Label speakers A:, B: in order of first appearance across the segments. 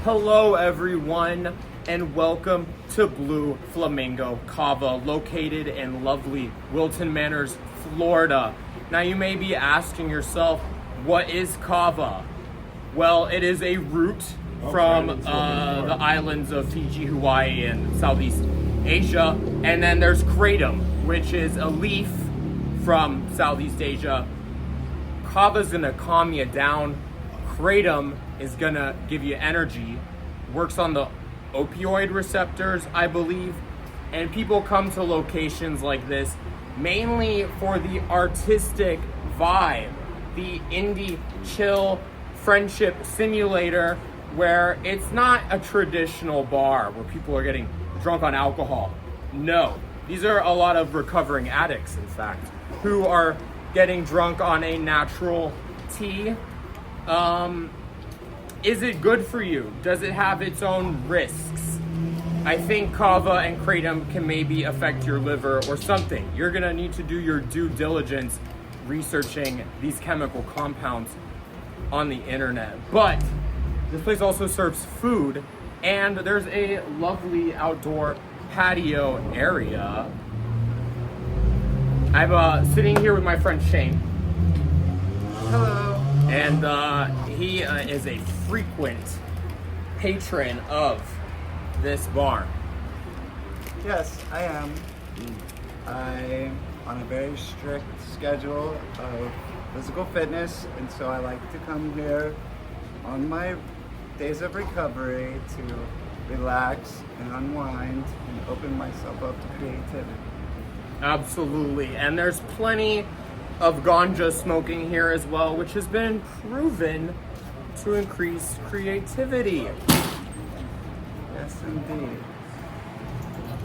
A: Hello everyone, and welcome to Blue Flamingo Kava, located in lovely Wilton Manors, Florida. Now you may be asking yourself, what is kava? Well, it is a root from the islands of Fiji, Hawaii, and Southeast Asia. And then there's kratom, which is a leaf from Southeast Asia. Kava's gonna calm you down. Kratom is gonna give you energy, works on the opioid receptors, I believe. And people come to locations like this mainly for the artistic vibe, the indie chill friendship simulator, where it's not a traditional bar where people are getting drunk on alcohol. No, these are a lot of recovering addicts, in fact, who are getting drunk on a natural tea. Is it good for you? Does it have its own risks? I think kava and kratom can maybe affect your liver or something. You're gonna need to do your due diligence researching these chemical compounds on the internet. But this place also serves food, and there's a lovely outdoor patio area. I'm sitting here with my friend Shane.
B: Hello.
A: And he is a frequent patron of this bar.
B: Yes, I am. I'm on a very strict schedule of physical fitness, and so I like to come here on my days of recovery to relax and unwind and open myself up to creativity.
A: Absolutely. And there's plenty of ganja smoking here as well, which has been proven to increase creativity.
B: Yes, indeed.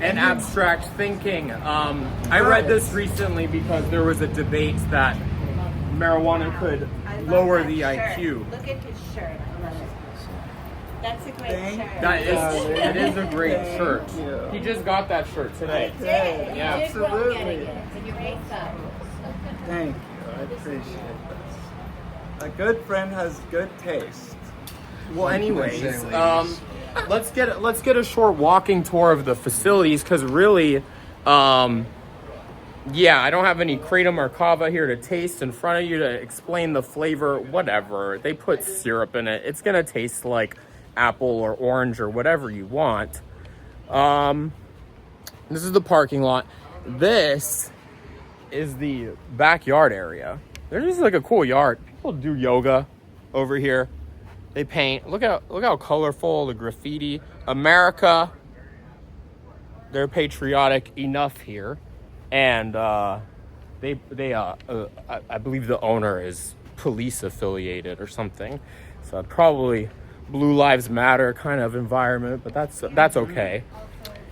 A: And abstract thinking. I read this recently because there was a debate that marijuana could lower the IQ.
C: Look at his shirt. I love it. That's a great shirt.
A: That is, it is a great shirt.
B: you.
A: He just got that shirt today.
C: You did.
A: Yeah,
C: You did well
B: absolutely.
C: getting it. And you ate some.
B: Thank you. I appreciate this. A good friend has good taste.
A: Well, anyways, let's get a short walking tour of the facilities, because really, yeah, I don't have any kratom or kava here to taste in front of you to explain the flavor. Whatever, they put syrup in it. It's gonna taste like apple or orange or whatever you want. This is the parking lot. This is the backyard area. There's just like a cool yard. People do yoga over here. They paint. Look how colorful the graffiti. America. They're patriotic enough here, and I believe the owner is police affiliated or something. So probably Blue Lives Matter kind of environment, but that's okay.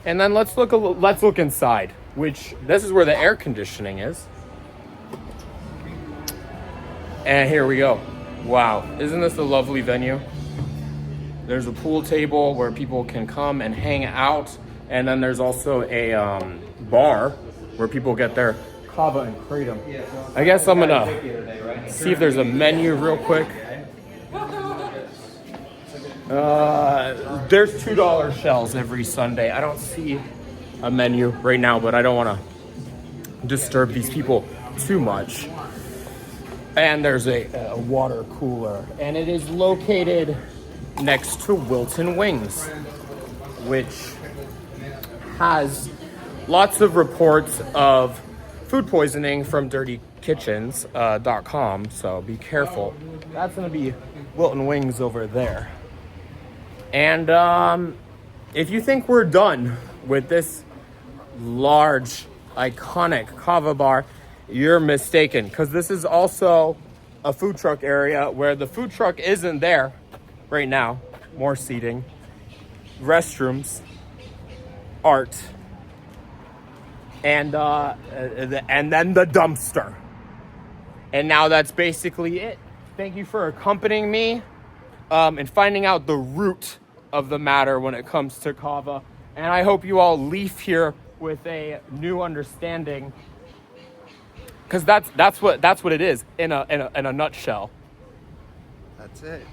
A: And then let's look inside, which this is where the air conditioning is. And here we go. Wow, isn't this a lovely venue? There's a pool table where people can come and hang out, and then there's also a bar where people get their kava and kratom. I guess I'm gonna see if there's a menu real quick. There's $2 shells every Sunday. I don't see a menu right now, but I don't want to disturb these people too much. And there's a water cooler, and it is located next to Wilton Wings, which has lots of reports of food poisoning from dirtykitchens.com, so be careful. That's going to be Wilton Wings over there. And if you think we're done with this large, iconic kava bar, you're mistaken, because this is also a food truck area where the food truck isn't there right now. More seating, restrooms, art, and then the dumpster. And now that's basically it. Thank you for accompanying me and finding out the root of the matter when it comes to kava. And I hope you all leave here with a new understanding, because that's what it is in a nutshell.
B: That's it.